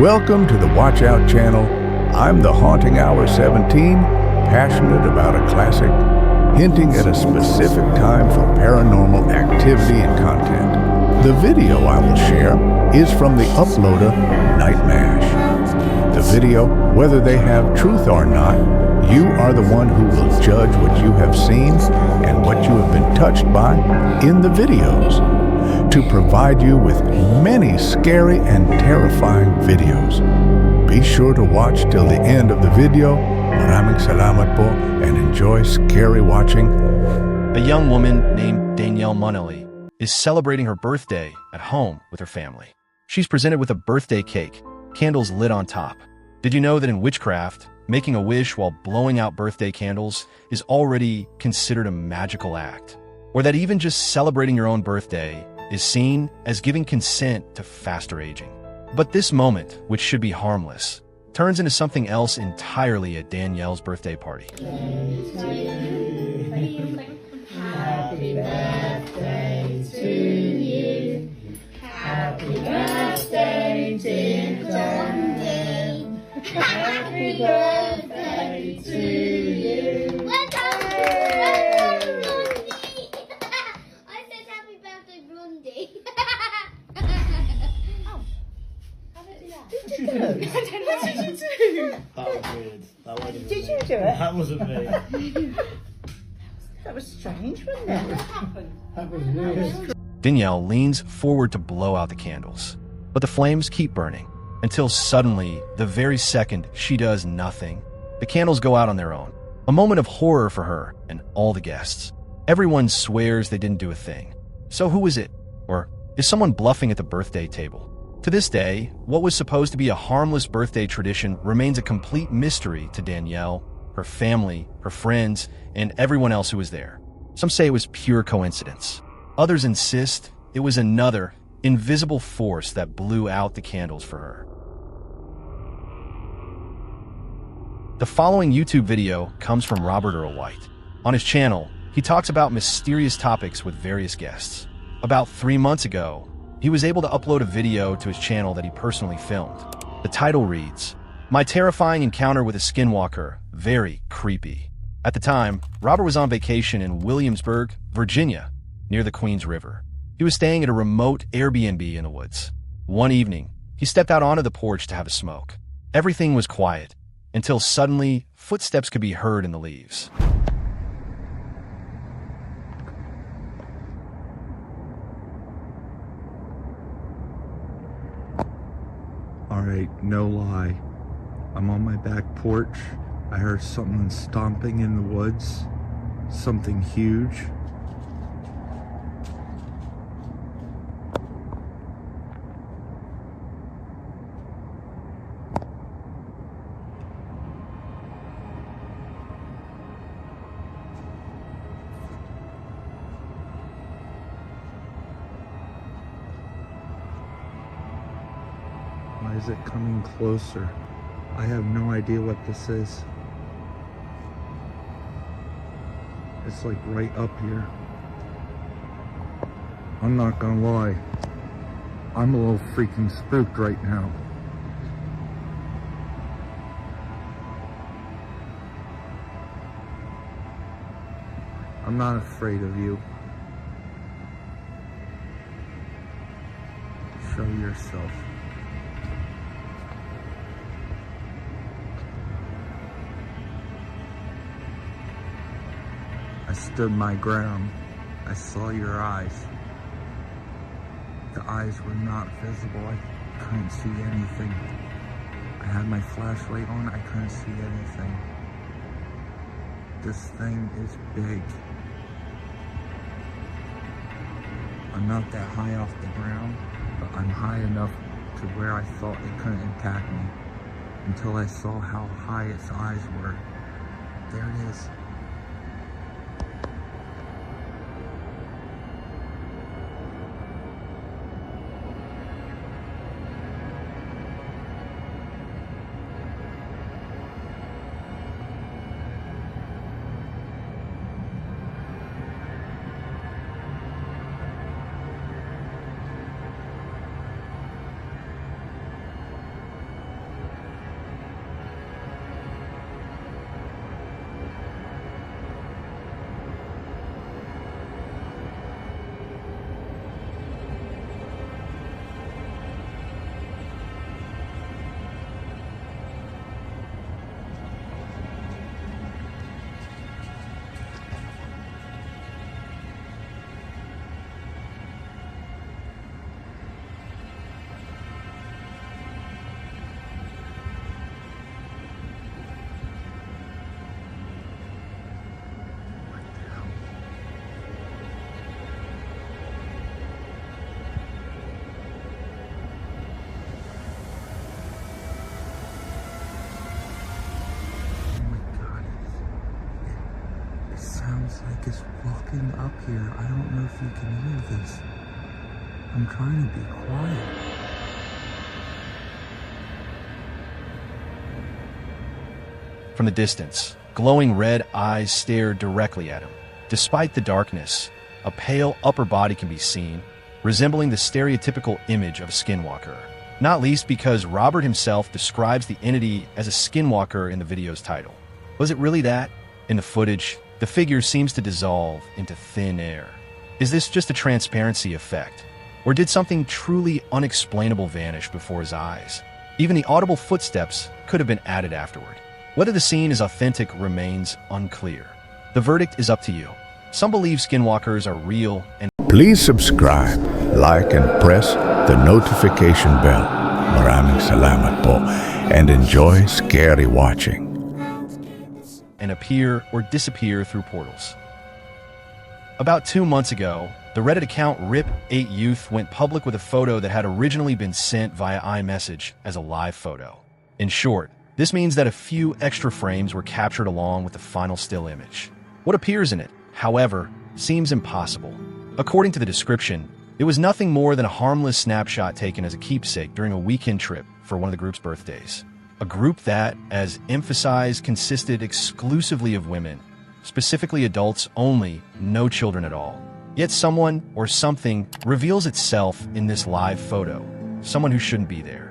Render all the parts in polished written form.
Welcome to the WatchOut channel. I'm the Haunting Hour 17, passionate about a classic, hinting at a specific time for paranormal activity and content. The video I will share is from the uploader NightMash. The video, whether they have truth or not, you are the one who will judge what you have seen and what you have been touched by in the videos, to provide you with many scary and terrifying videos. Be sure to watch till the end of the video. Maraming salamat po, and enjoy scary watching. A young woman named Danielle Munnelly is celebrating her birthday at home with her family. She's presented with a birthday cake, candles lit on top. Did you know that in witchcraft, making a wish while blowing out birthday candles is already considered a magical act? Or that even just celebrating your own birthday is seen as giving consent to faster aging? But this moment, which should be harmless, turns into something else entirely at Danielle's birthday party. Happy birthday to you. Happy birthday, dear Johnny. Happy birthday to you. I said happy birthday, Blondie. Oh, how did I do that? What did you do? That was weird. That wasn't Did me. you do it? That wasn't me. That was strange, wasn't it? What happened? That was weird. Danielle leans forward to blow out the candles, but the flames keep burning until suddenly, the very second she does nothing, the candles go out on their own. A moment of horror for her and all the guests. Everyone swears they didn't do a thing. So who is it? Or is someone bluffing at the birthday table? To this day, what was supposed to be a harmless birthday tradition remains a complete mystery to Danielle, her family, her friends, and everyone else who was there. Some say it was pure coincidence. Others insist it was another, invisible force that blew out the candles for her. The following YouTube video comes from Robert Earl White. On his channel, he talks about mysterious topics with various guests. About 3 months ago, he was able to upload a video to his channel that he personally filmed. The title reads, "My terrifying encounter with a skinwalker, very creepy." At the time, Robert was on vacation in Williamsburg, Virginia, near the Queens River. He was staying at a remote Airbnb in the woods. One evening, he stepped out onto the porch to have a smoke. Everything was quiet, until suddenly, footsteps could be heard in the leaves. Alright, no lie. I'm on my back porch. I heard something stomping in the woods. Something huge. Why is it coming closer? I have no idea what this is. It's like right up here. I'm not gonna lie. I'm a little freaking spooked right now. I'm not afraid of you. Show yourself. I stood my ground. I saw your eyes. The eyes were not visible. I couldn't see anything. I had my flashlight on. I couldn't see anything. This thing is big. I'm not that high off the ground, but I'm high enough to where I thought it couldn't attack me until I saw how high its eyes were. There it is. It's like it's walking up here. I don't know if you can hear this. I'm trying to be quiet. From the distance, glowing red eyes stare directly at him. Despite the darkness, a pale upper body can be seen, resembling the stereotypical image of a skinwalker. Not least because Robert himself describes the entity as a skinwalker in the video's title. Was it really that? In the footage, the figure seems to dissolve into thin air. Is this just a transparency effect? Or did something truly unexplainable vanish before his eyes? Even the audible footsteps could have been added afterward. Whether the scene is authentic remains unclear. The verdict is up to you. Some believe skinwalkers are real and Please subscribe, like, and press the notification bell. Maraming salamat po, and enjoy scary watching. appear or disappear through portals. About 2 months ago, the Reddit account RIP8Youth went public with a photo that had originally been sent via iMessage as a live photo. In short, this means that a few extra frames were captured along with the final still image. What appears in it, however, seems impossible. According to the description, it was nothing more than a harmless snapshot taken as a keepsake during a weekend trip for one of the group's birthdays. A group that, as emphasized, consisted exclusively of women, specifically adults only, no children at all. Yet someone or something reveals itself in this live photo, someone who shouldn't be there.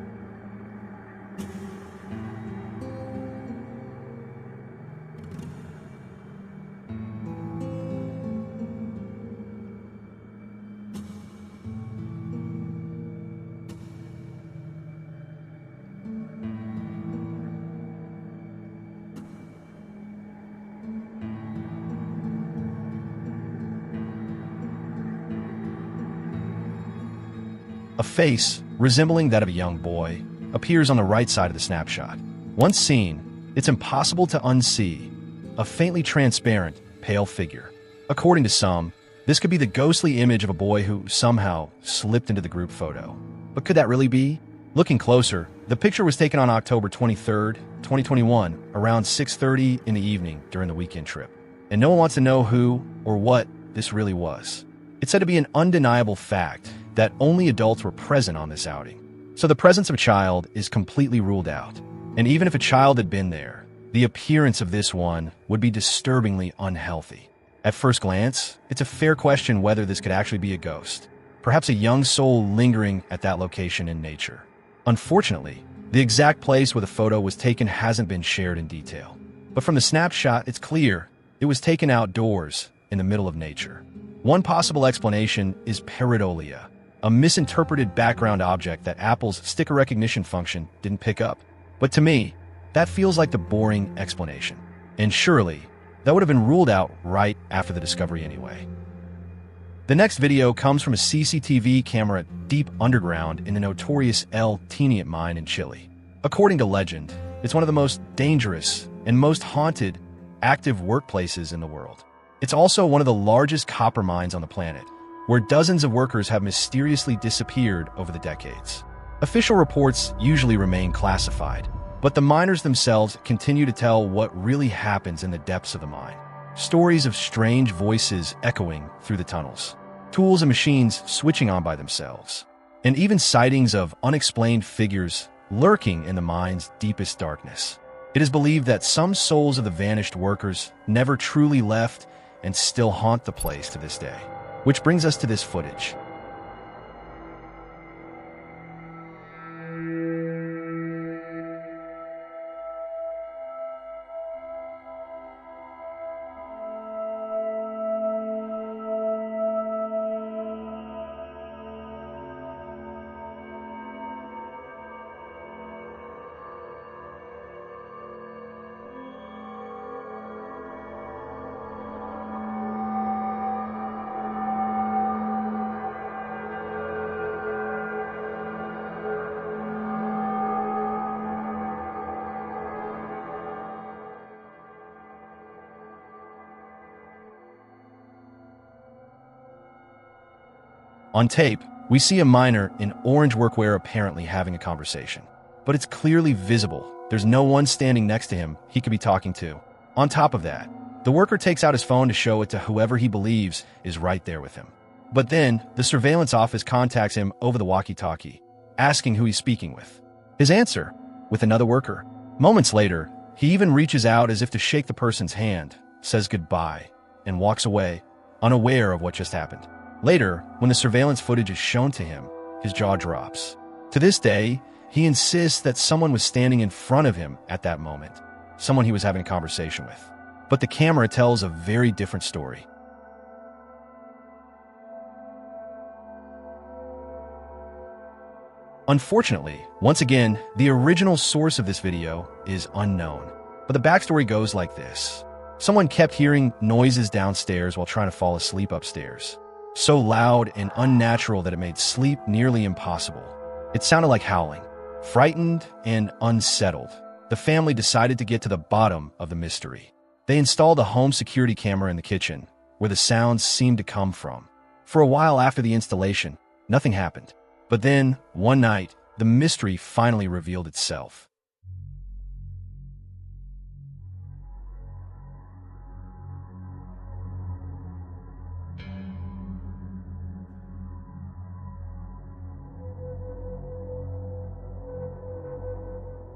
A face, resembling that of a young boy, appears on the right side of the snapshot. Once seen, it's impossible to unsee a faintly transparent, pale figure. According to some, this could be the ghostly image of a boy who somehow slipped into the group photo. But could that really be? Looking closer, the picture was taken on October 23rd, 2021, around 6:30 in the evening during the weekend trip. And no one wants to know who or what this really was. It's said to be an undeniable fact that only adults were present on this outing. So the presence of a child is completely ruled out. And even if a child had been there, the appearance of this one would be disturbingly unhealthy. At first glance, it's a fair question whether this could actually be a ghost, perhaps a young soul lingering at that location in nature. Unfortunately, the exact place where the photo was taken hasn't been shared in detail. But from the snapshot, it's clear it was taken outdoors in the middle of nature. One possible explanation is pareidolia, a misinterpreted background object that Apple's sticker recognition function didn't pick up. But to me, that feels like the boring explanation. And surely, that would have been ruled out right after the discovery anyway. The next video comes from a CCTV camera deep underground in the notorious El Teniente mine in Chile. According to legend, it's one of the most dangerous and most haunted active workplaces in the world. It's also one of the largest copper mines on the planet, where dozens of workers have mysteriously disappeared over the decades. Official reports usually remain classified, but the miners themselves continue to tell what really happens in the depths of the mine. Stories of strange voices echoing through the tunnels, tools and machines switching on by themselves, and even sightings of unexplained figures lurking in the mine's deepest darkness. It is believed that some souls of the vanished workers never truly left and still haunt the place to this day. Which brings us to this footage. On tape, we see a miner in orange workwear apparently having a conversation. But it's clearly visible. There's no one standing next to him he could be talking to. On top of that, The worker takes out his phone to show it to whoever he believes is right there with him. But then, the surveillance office contacts him over the walkie-talkie, asking who he's speaking with. His answer, with another worker. Moments later, he even reaches out as if to shake the person's hand, says goodbye, and walks away, unaware of what just happened. Later, when the surveillance footage is shown to him, his jaw drops. To this day, he insists that someone was standing in front of him at that moment, someone he was having a conversation with. But the camera tells a very different story. Unfortunately, once again, the original source of this video is unknown. But the backstory goes like this. Someone kept hearing noises downstairs while trying to fall asleep upstairs. So loud and unnatural that it made sleep nearly impossible. It sounded like howling. Frightened and unsettled, the family decided to get to the bottom of the mystery. They installed a home security camera in the kitchen, where the sounds seemed to come from. For a while after the installation, nothing happened. But then, one night, the mystery finally revealed itself.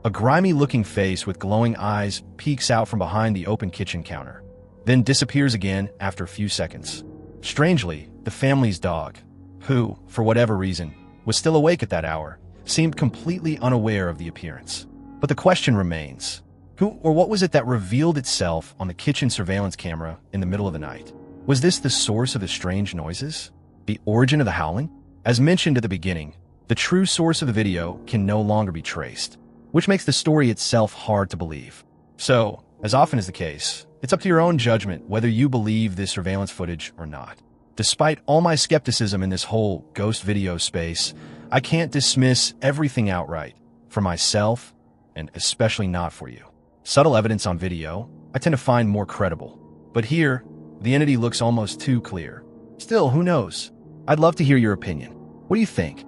A grimy-looking face with glowing eyes peeks out from behind the open kitchen counter, then disappears again after a few seconds. Strangely, the family's dog, who, for whatever reason, was still awake at that hour, seemed completely unaware of the appearance. But the question remains, who or what was it that revealed itself on the kitchen surveillance camera in the middle of the night? Was this the source of the strange noises? The origin of the howling? As mentioned at the beginning, the true source of the video can no longer be traced, which makes the story itself hard to believe. So, as often is the case, it's up to your own judgment whether you believe this surveillance footage or not. Despite all my skepticism in this whole ghost video space, I can't dismiss everything outright, for myself, and especially not for you. Subtle evidence on video, I tend to find more credible. But here, the entity looks almost too clear. Still, who knows? I'd love to hear your opinion. What do you think?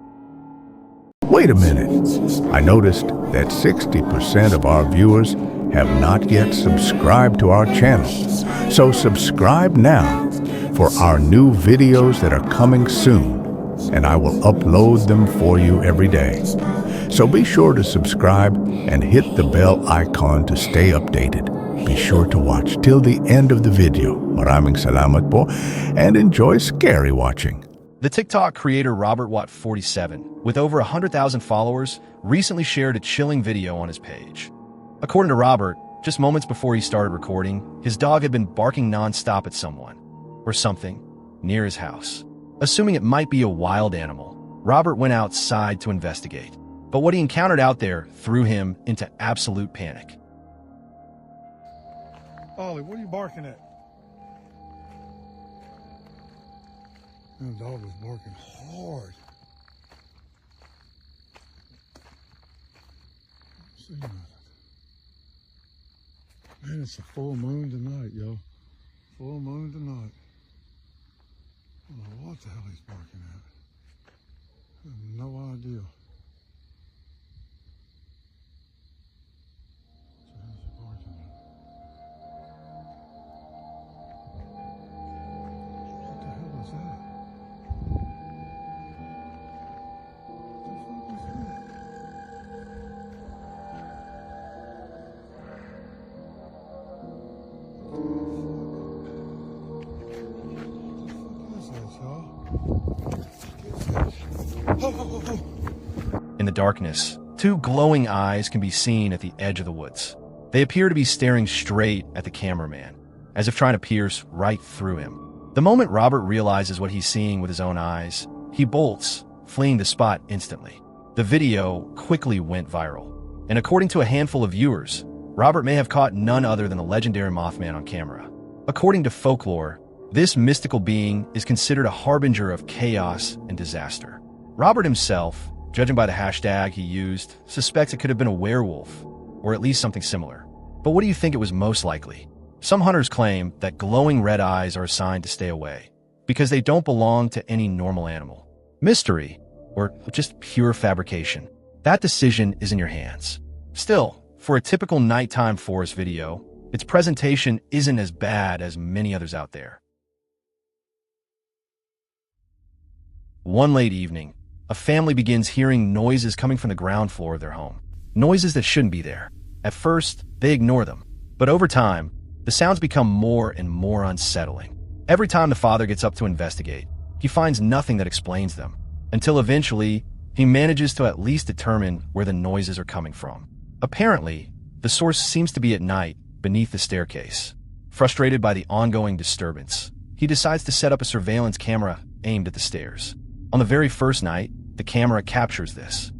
Wait a minute. I noticed that 60% of our viewers have not yet subscribed to our channel. So subscribe now for our new videos that are coming soon, and I will upload them for you every day. So be sure to subscribe and hit the bell icon to stay updated. Be sure to watch till the end of the video. Maraming salamat po, and enjoy scary watching. The TikTok creator Robert Watt 47, with over 100,000 followers, recently shared a chilling video on his page. According to Robert, just moments before he started recording, his dog had been barking non-stop at someone, or something, near his house. Assuming it might be a wild animal, Robert went outside to investigate. But what he encountered out there threw him into absolute panic. Ollie, what are you barking at? That dog was barking hard. See nothing. Man, it's a full moon tonight, yo. Full moon tonight. I don't know what the hell he's barking at. I have no idea. What the hell is he barking at? What the hell is that? What the fuck is that? In the darkness, two glowing eyes can be seen at the edge of the woods. They appear to be staring straight at the cameraman, as if trying to pierce right through him. The moment Robert realizes what he's seeing with his own eyes, he bolts, fleeing the spot instantly. The video quickly went viral, and according to a handful of viewers, Robert may have caught none other than the legendary Mothman on camera. According to folklore, this mystical being is considered a harbinger of chaos and disaster. Robert himself, judging by the hashtag he used, suspects it could have been a werewolf, or at least something similar. But what do you think it was most likely? Some hunters claim that glowing red eyes are a sign to stay away, because they don't belong to any normal animal. Mystery, or just pure fabrication, that decision is in your hands. Still, for a typical nighttime forest video, its presentation isn't as bad as many others out there. One late evening, a family begins hearing noises coming from the ground floor of their home. Noises that shouldn't be there. At first, they ignore them, but over time, the sounds become more and more unsettling. Every time the father gets up to investigate, he finds nothing that explains them, until eventually, he manages to at least determine where the noises are coming from. Apparently, the source seems to be at night, beneath the staircase. Frustrated by the ongoing disturbance, he decides to set up a surveillance camera aimed at the stairs. On the very first night, the camera captures this.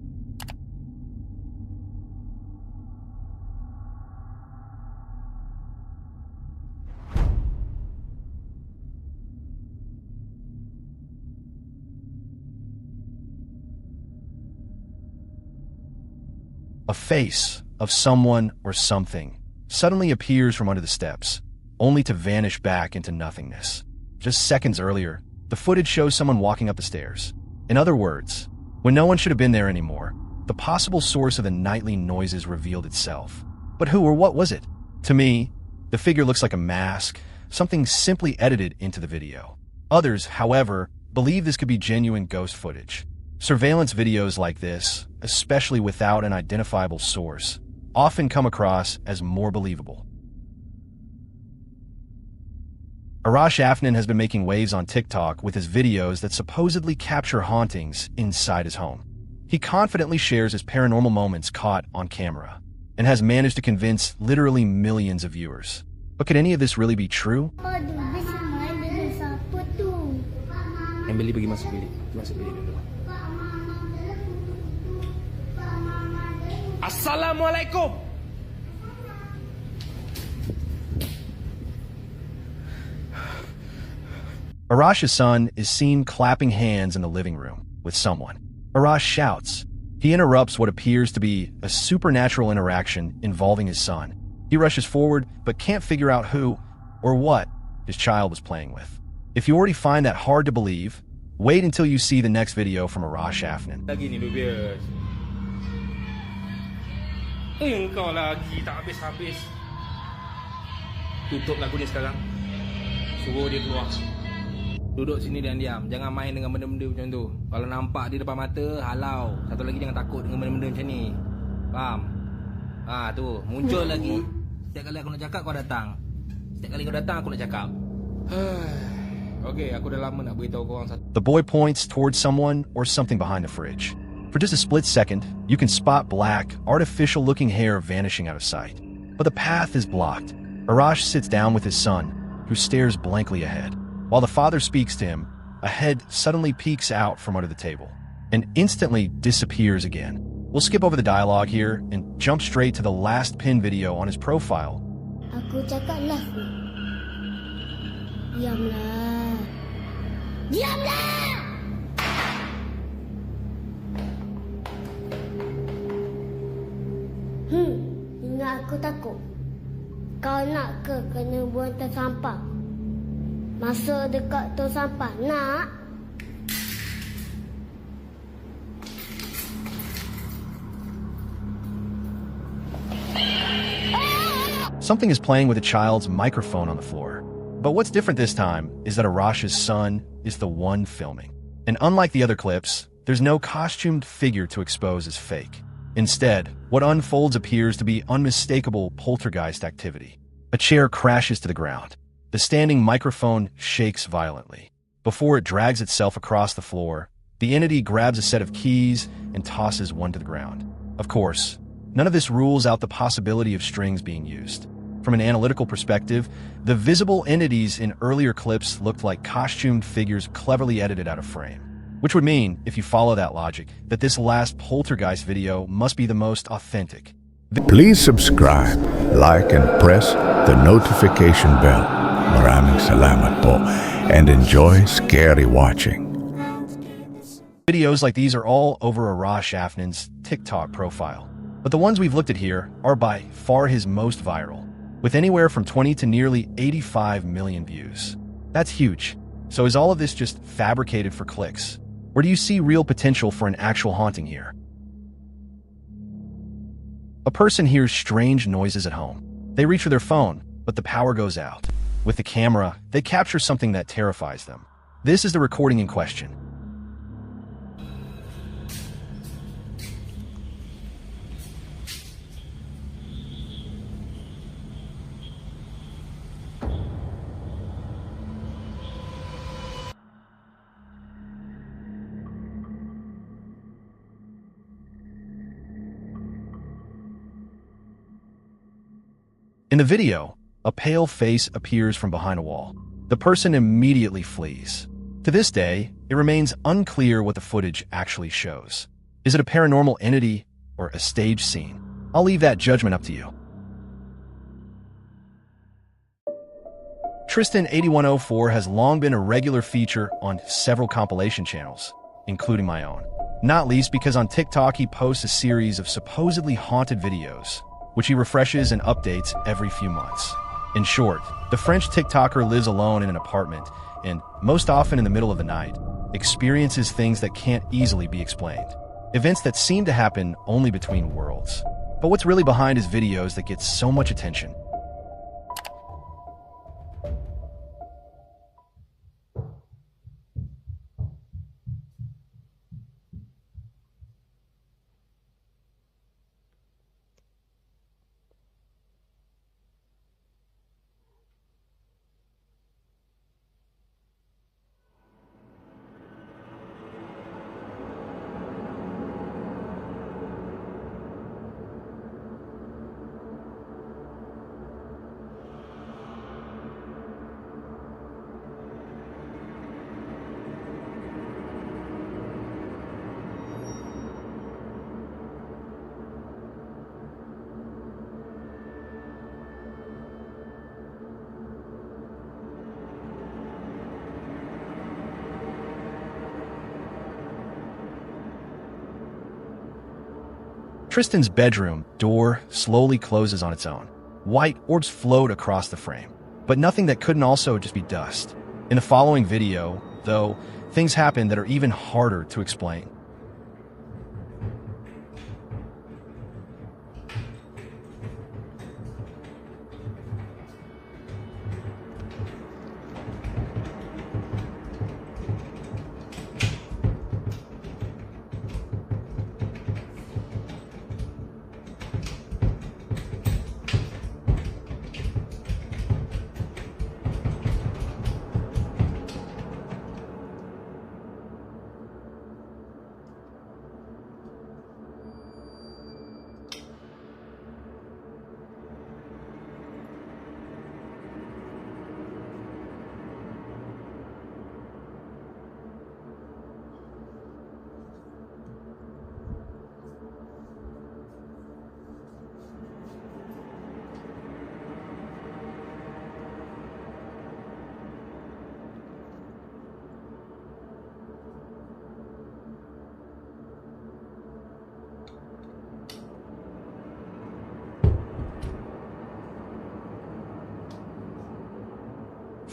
A face of someone or something suddenly appears from under the steps, only to vanish back into nothingness. Just seconds earlier, the footage shows someone walking up the stairs. In other words, when no one should have been there anymore, the possible source of the nightly noises revealed itself. But who or what was it? To me, the figure looks like a mask, something simply edited into the video. Others, however, believe this could be genuine ghost footage. Surveillance videos like this, especially without an identifiable source, often come across as more believable. Arash Afnan has been making waves on TikTok with his videos that supposedly capture hauntings inside his home. He confidently shares his paranormal moments caught on camera and has managed to convince literally millions of viewers. But could any of this really be true? Yang beli pergi masuk bilik. Masuk bilik dulu. Assalamualaikum. Arash's son is seen clapping hands in the living room with someone. Arash shouts. He interrupts what appears to be a supernatural interaction involving his son. He rushes forward but can't figure out who or what his child was playing with. If you already find that hard to believe, wait until you see the next video from Arash Afnan. Lagi ni bias. Engkau lagi tak habis-habis. Tutup lagu ni sekarang. Suruh dia keluar. Duduk sini dan diam. Jangan main dengan benda-benda macam tu. Kalau nampak di depan mata, halau. Satu lagi jangan takut dengan benda-benda macam ni. Faham? Tu. Muncul lagi. Setiap kali aku nak cakap, kau datang. Setiap kali kau datang, aku nak cakap. Okay, aku dah lama nak beritahu korang satu. The boy points towards someone or something behind the fridge. For just a split second, you can spot black, artificial-looking hair vanishing out of sight. But the path is blocked. Arash sits down with his son, who stares blankly ahead. While the father speaks to him, a head suddenly peeks out from under the table and instantly disappears again. We'll skip over the dialogue here and jump straight to the last pinned video on his profile. Aku cakap last ni. Diamlah. Diamlah! Ingat aku takut. Kau nak ke kena buang tong sampah? Masuk dekat tong sampah, nak? Something is playing with a child's microphone on the floor. But what's different this time is that Arash's son is the one filming. And unlike the other clips, there's no costumed figure to expose as fake. Instead, what unfolds appears to be unmistakable poltergeist activity. A chair crashes to the ground. The standing microphone shakes violently. Before it drags itself across the floor, the entity grabs a set of keys and tosses one to the ground. Of course, none of this rules out the possibility of strings being used. From an analytical perspective, the visible entities in earlier clips looked like costumed figures cleverly edited out of frame. Which would mean, if you follow that logic, that this last poltergeist video must be the most authentic. Please subscribe, like, and press the notification bell. Maraming salamat po, and enjoy scary watching. Videos like these are all over Arash Afnan's TikTok profile, but the ones we've looked at here are by far his most viral, with anywhere from 20 to nearly 85 million views. That's huge. So is all of this just fabricated for clicks? Or do you see real potential for an actual haunting here? A person hears strange noises at home. They reach for their phone, but the power goes out. With the camera, they capture something that terrifies them. This is the recording in question. In the video, a pale face appears from behind a wall. The person immediately flees. To this day, it remains unclear what the footage actually shows. Is it a paranormal entity or a stage scene? I'll leave that judgment up to you. Tristan 8104 has long been a regular feature on several compilation channels, including my own. Not least because on TikTok he posts a series of supposedly haunted videos, which he refreshes and updates every few months. In short, the French TikToker lives alone in an apartment and, most often in the middle of the night, experiences things that can't easily be explained. Events that seem to happen only between worlds. But what's really behind his videos that gets so much attention? Tristan's bedroom door slowly closes on its own. White orbs float across the frame, but nothing that couldn't also just be dust. In the following video, though, things happen that are even harder to explain.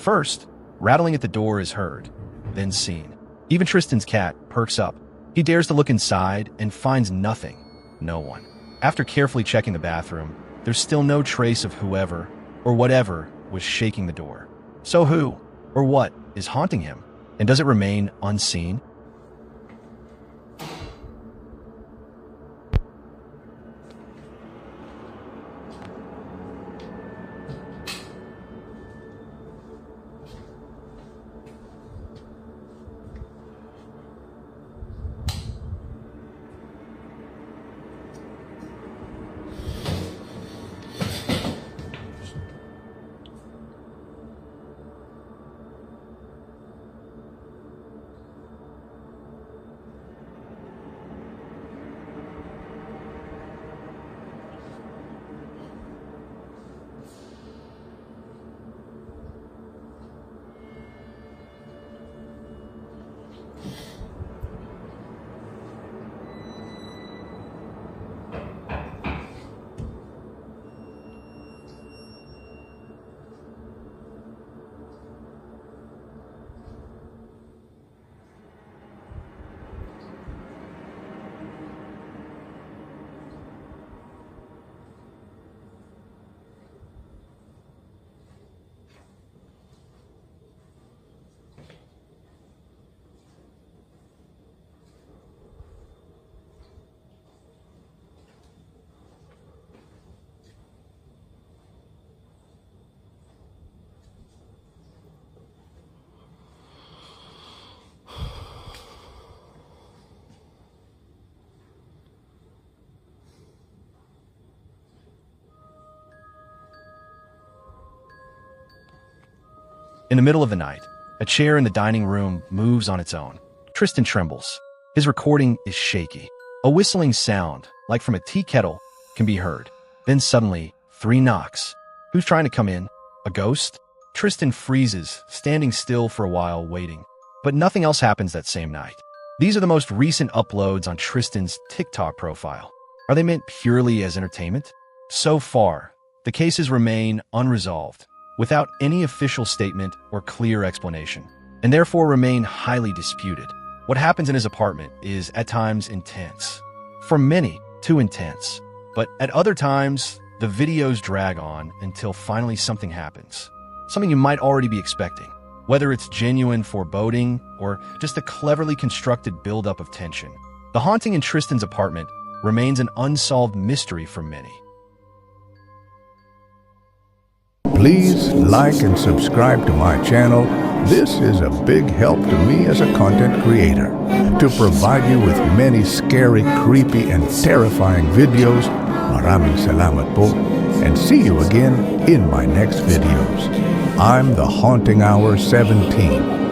First, rattling at the door is heard, then seen. Even Tristan's cat perks up. He dares to look inside and finds nothing, no one. After carefully checking the bathroom, there's still no trace of whoever or whatever was shaking the door. So who or what is haunting him? And does it remain unseen? In the middle of the night, a chair in the dining room moves on its own. Tristan trembles. His recording is shaky. A whistling sound, like from a tea kettle, can be heard. Then suddenly, 3 knocks. Who's trying to come in? A ghost? Tristan freezes, standing still for a while, waiting. But nothing else happens that same night. These are the most recent uploads on Tristan's TikTok profile. Are they meant purely as entertainment? So far, the cases remain unresolved, without any official statement or clear explanation, and therefore remain highly disputed. What happens in his apartment is at times intense. For many, too intense. But at other times, the videos drag on until finally something happens. Something you might already be expecting. Whether it's genuine foreboding or just a cleverly constructed buildup of tension. The haunting in Tristan's apartment remains an unsolved mystery for many. Please like and subscribe to my channel. This is a big help to me as a content creator. To provide you with many scary, creepy, and terrifying videos, Maraming Salamat po, and see you again in my next videos. I'm the Haunting Hour 17.